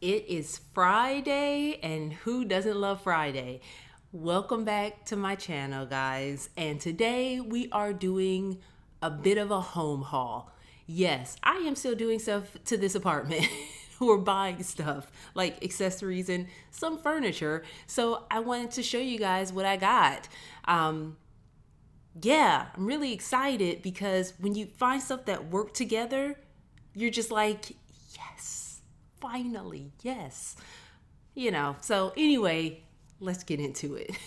It is Friday, and who doesn't love Friday? Welcome back to my channel, guys. And today we are doing a bit of a home haul. Yes, I am still doing stuff to this apartment. We're buying stuff like accessories and some furniture. So I wanted to show you guys what I got. Yeah, I'm really excited because when you find stuff that work together, you're just like, yes, finally, yes. So anyway, let's get into it.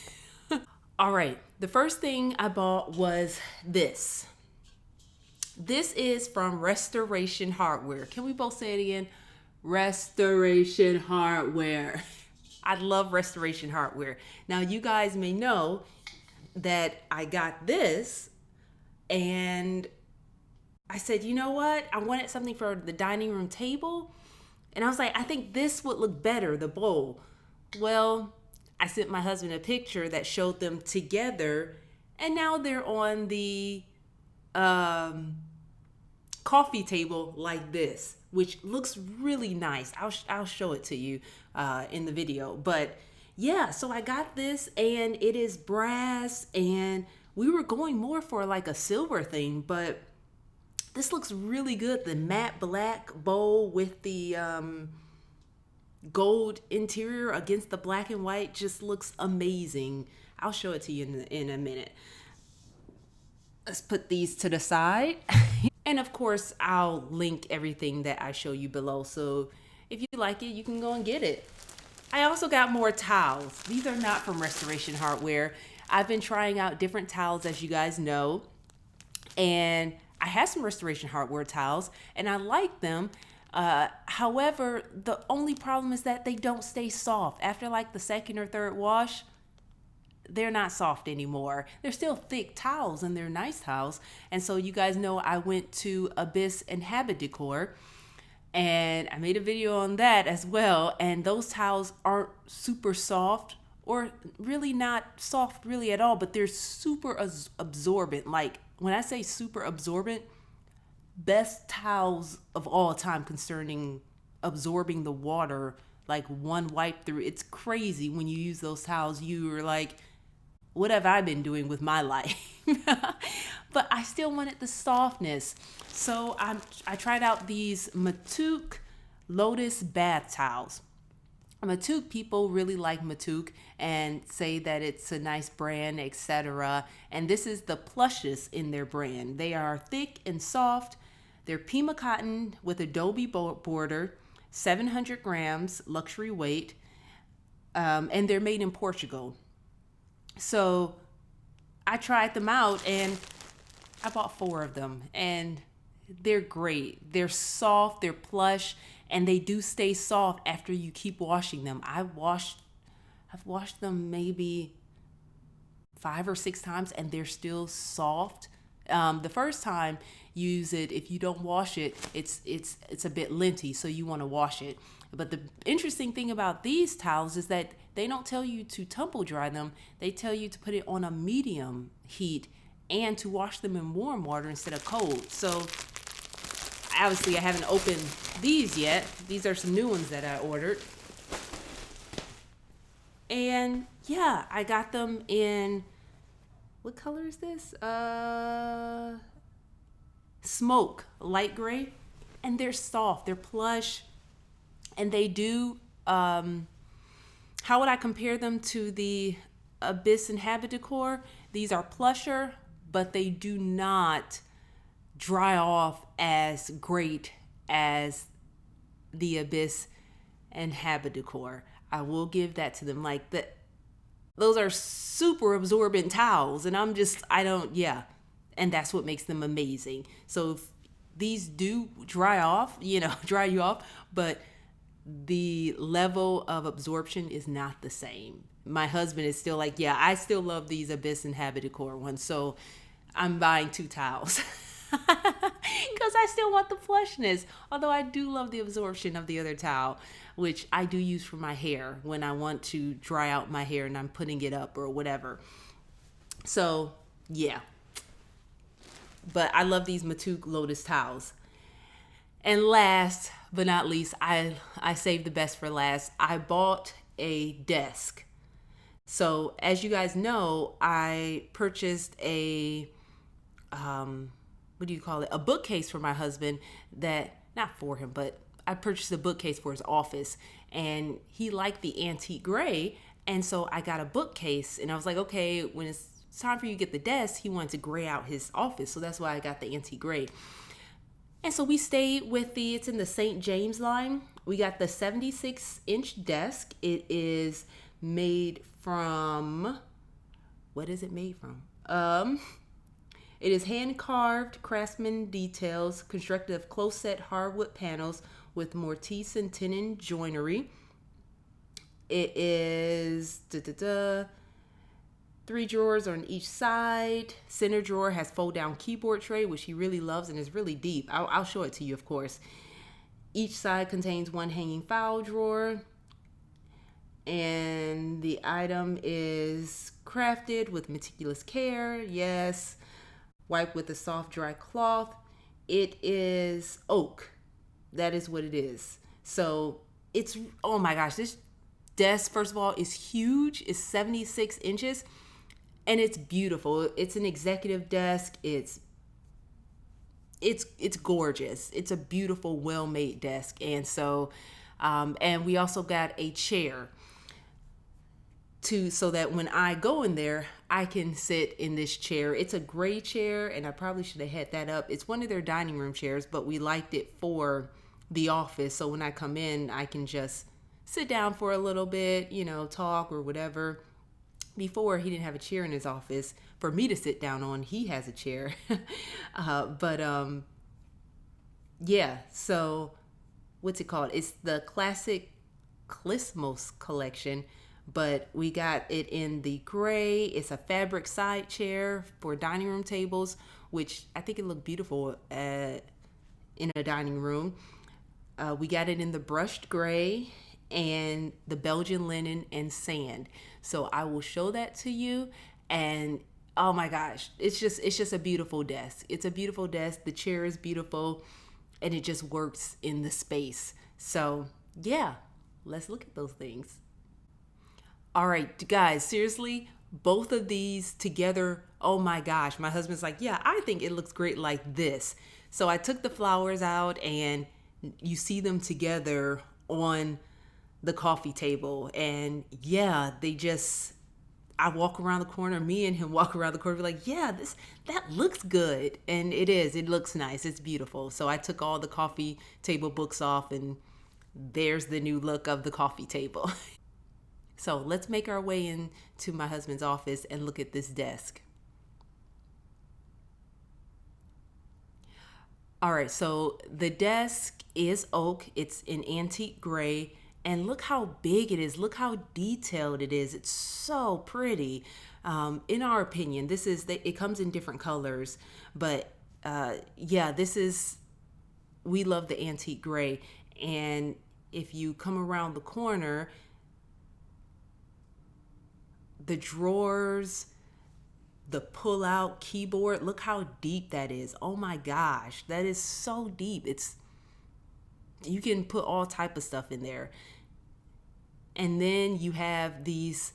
All right, the first thing I bought was this. This is from Restoration Hardware. Can we both say it again? Restoration Hardware. I love Restoration Hardware. Now, you guys may know that I got this and I said, you know what? I wanted something for the dining room table. And I was like, I think this would look better, the bowl. Well, I sent my husband a picture that showed them together. And now they're on the coffee table like this, which looks really nice. I'll show it to you in the video. But yeah, so I got this and it is brass, and we were going more for like a silver thing, but this looks really good. The matte black bowl with the gold interior against the black and white just looks amazing. I'll show it to you in a minute. Let's put these to the side. And of course, I'll link everything that I show you below. So if you like it, you can go and get it. I also got more towels. These are not from Restoration Hardware. I've been trying out different towels, as you guys know. And I have some Restoration Hardware towels and I like them. However, the only problem is that they don't stay soft. After like the second or third wash, they're not soft anymore. They're still thick towels and they're nice towels. And so you guys know I went to Abyss and Habidecor and I made a video on that as well. And those towels aren't super soft, or really not soft really at all, but they're super absorbent. Like when I say super absorbent, best towels of all time concerning absorbing the water, like one wipe through. It's crazy when you use those towels. You're like, what have I been doing with my life? But I still wanted the softness. So I tried out these Matouk Lotus bath towels. Matouk, people really like Matouk and say that it's a nice brand, etc. And this is the plushest in their brand. They are thick and soft. They're Pima cotton with adobe border, 700 grams, luxury weight, and they're made in Portugal. So I tried them out and I bought 4 of them, and they're great. They're soft, they're plush, and they do stay soft after you keep washing them. I've washed them maybe 5 or 6 times and they're still soft. The first time you use it, if you don't wash it, it's a bit linty, so you want to wash it. But the interesting thing about these towels is that they don't tell you to tumble dry them. They tell you to put it on a medium heat and to wash them in warm water instead of cold. So obviously I haven't opened these yet. These are some new ones that I ordered. And yeah, I got them in, what color is this? Smoke, light gray. And they're soft, they're plush. And they do, how would I compare them to the Abyss and Habidecor? These are plusher, but they do not dry off as great as the Abyss and Habidecor. I will give that to them. Like those are super absorbent towels, and yeah. And that's what makes them amazing. So if these do dry off, dry you off, but the level of absorption is not the same. My husband is still like, yeah, I still love these Abyss and Habidecor ones, so I'm buying 2 towels because I still want the flushness. Although I do love the absorption of the other towel, which I do use for my hair when I want to dry out my hair and I'm putting it up or whatever. So yeah, but I love these Matouk Lotus towels. And last but not least, I saved the best for last. I bought a desk. So as you guys know, I purchased a what do you call it? A bookcase for my husband, that not for him, but I purchased a bookcase for his office, and he liked the antique gray, and so I got a bookcase, and I was like, okay, when it's time for you to get the desk, he wanted to gray out his office, so that's why I got the antique gray. And so we stayed with it's in the St. James line. We got the 76-inch desk. It is made from, what is it made from? It is hand-carved craftsman details, constructed of close-set hardwood panels with mortise and tenon joinery. It is 3 drawers on each side. Center drawer has fold-down keyboard tray, which he really loves and is really deep. I'll show it to you, of course. Each side contains 1 hanging file drawer. And the item is crafted with meticulous care. Yes. Wiped with a soft, dry cloth. It is oak. That is what it is. So it's, oh my gosh, this desk, first of all, is huge. It's 76 inches and it's beautiful. It's an executive desk. It's gorgeous. It's a beautiful, well-made desk. And so, and we also got a chair so that when I go in there, I can sit in this chair. It's a gray chair, and I probably should have had that up. It's one of their dining room chairs, but we liked it for the office. So when I come in, I can just sit down for a little bit, talk or whatever. Before, he didn't have a chair in his office for me to sit down on. He has a chair. Yeah, so what's it called? It's the classic Klismos collection, but we got it in the gray. It's a fabric side chair for dining room tables, which I think it looked beautiful in a dining room. We got it in the brushed gray and the Belgian linen and sand. So I will show that to you. And oh my gosh, it's just a beautiful desk. It's a beautiful desk. The chair is beautiful and it just works in the space. So yeah, let's look at those things. All right, guys, seriously, both of these together, oh my gosh, my husband's like, yeah, I think it looks great like this. So I took the flowers out and you see them together on the coffee table. And yeah, I walk around the corner, me and him walk around the corner, be like, yeah, that looks good. And it looks nice. It's beautiful. So I took all the coffee table books off and there's the new look of the coffee table. So let's make our way into my husband's office and look at this desk. All right, so the desk is oak. It's in antique gray. And look how big it is. Look how detailed it is. It's so pretty. In our opinion, it comes in different colors. But yeah, we love the antique gray. And if you come around the corner, the drawers, the pull-out keyboard, look how deep that is. Oh my gosh, that is so deep. You can put all type of stuff in there. And then you have these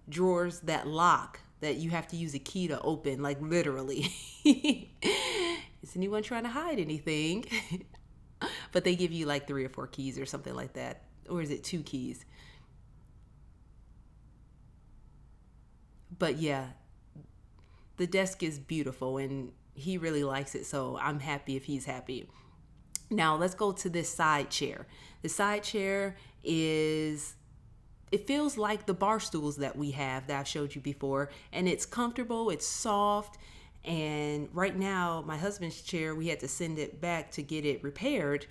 drawers that lock, that you have to use a key to open, like literally. Is anyone trying to hide anything? But they give you like 3 or 4 keys or something like that. Or is it 2 keys? But yeah, the desk is beautiful and he really likes it. So I'm happy if he's happy. Now let's go to this side chair. The side chair it feels like the bar stools that we have that I've showed you before. And it's comfortable, it's soft. And right now, my husband's chair, we had to send it back to get it repaired.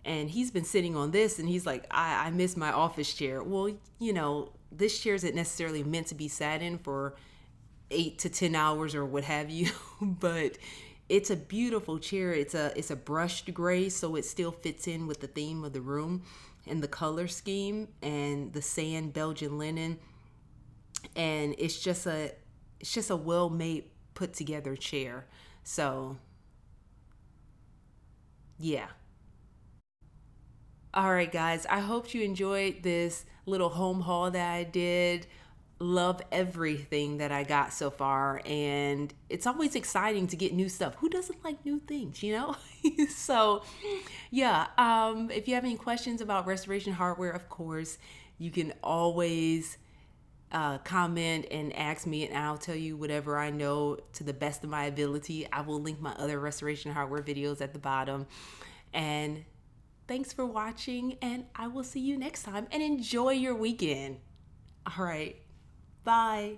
And he's been sitting on this and he's like, I miss my office chair. Well, this chair isn't necessarily meant to be sat in for 8 to 10 hours or what have you, but it's a beautiful chair. It's a brushed gray, so it still fits in with the theme of the room and the color scheme and the sand Belgian linen. And it's just a well-made, put together chair. So Yeah. All right, guys, I hope you enjoyed this little home haul that I did. Love everything that I got so far, and it's always exciting to get new stuff. Who doesn't like new things, you know? So, yeah, if you have any questions about restoration hardware, of course, you can always comment and ask me, and I'll tell you whatever I know to the best of my ability. I will link my other restoration hardware videos at the bottom. And thanks for watching, and I will see you next time, and enjoy your weekend. All right. Bye.